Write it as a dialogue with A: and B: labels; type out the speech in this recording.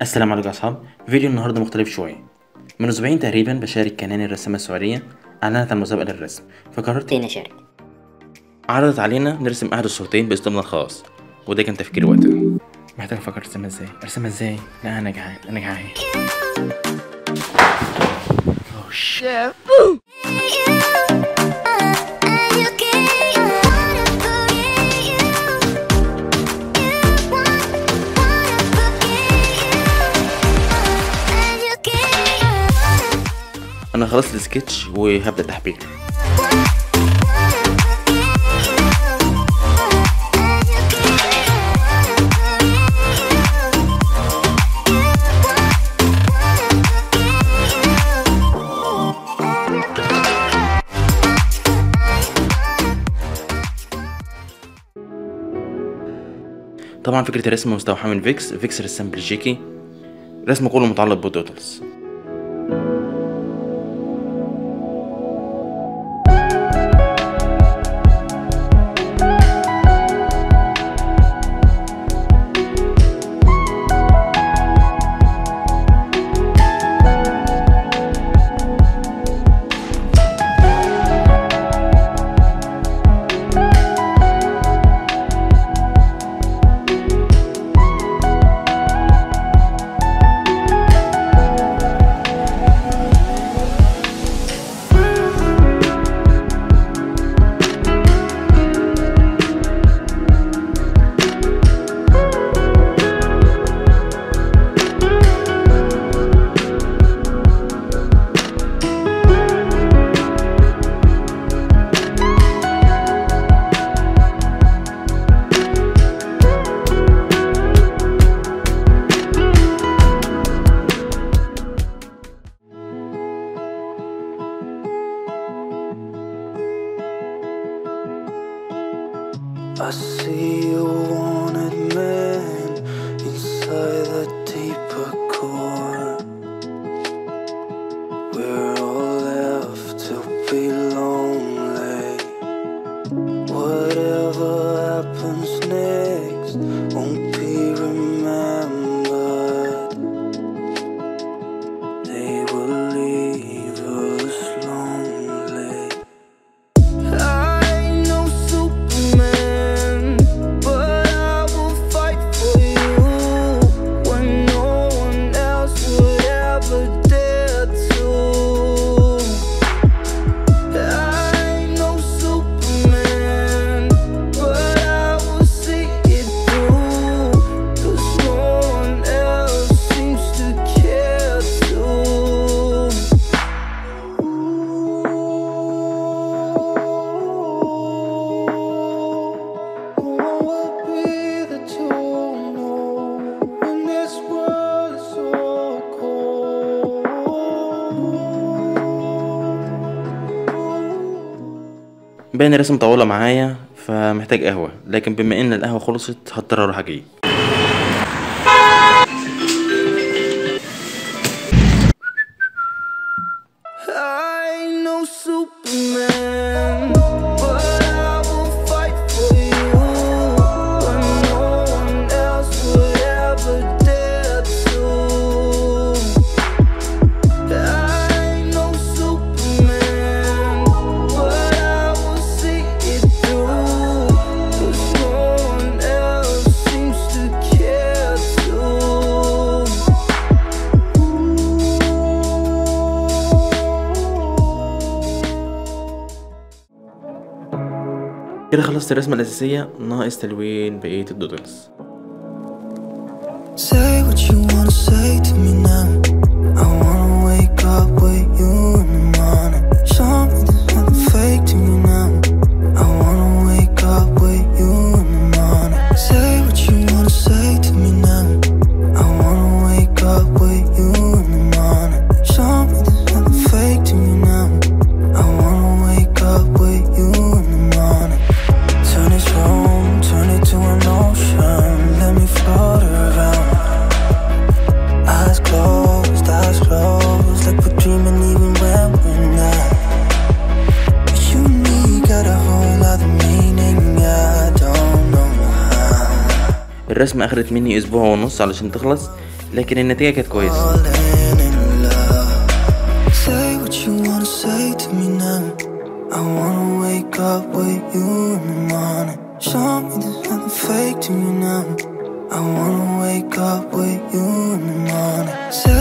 A: السلام عليكم يا اصحاب. فيديو النهارده مختلف شويه. من اسبوعين تقريبا بشائر الكنانى الرسامه السعوديه اعلنت عن مسابقه للرسم، فقررت
B: نشارك.
A: عرضت علينا نرسم احد الصورتين باسلوبنا الخاص، وده كان تفكيري وقتها. محتاج افكر ارسمها ازاي. لا انا جعان. انا خلصت السكتش وهبدأ تحبير. طبعا فكرة الرسم مستوحاة من فيكس رسام بلجيكي. رسمه كله متعلق بالدودلز.
C: I see a wanted man inside the deeper core. We're all left to be lonely. Whatever happens next won't be remembered. They will leave us lonely.
A: باين الرسم مطولة معايا فمحتاج قهوة، لكن بما ان القهوة خلصت هضطر اروح اجيب. كده خلصت الرسمة الأساسية، ناقص تلوين بقية الدودلز.
C: Say what you wanna say to me now. I wanna wake up with you in the morning. Show me there's nothing fake to me now. I wanna wake up with you in the morning. Say what you wanna say to me now. I wanna wake up with you in the morning. Show me there's nothing fake to me now. I wanna wake up with you in the morning. Turn this room, turn it to an ocean. Let me float around. Eyes closed, like we're dreaming even when we're not. You and me got a whole other meaning, I don't know how.
A: الرسمة أخدت مني أسبوع ونص علشان تخلص، لكن النتيجة كانت كويسة.
C: falling in love. Say what you wanna say to me now. I wanna wake up with you in the morning. Show me there's nothing fake to me now. I wanna wake up with you in the morning. Say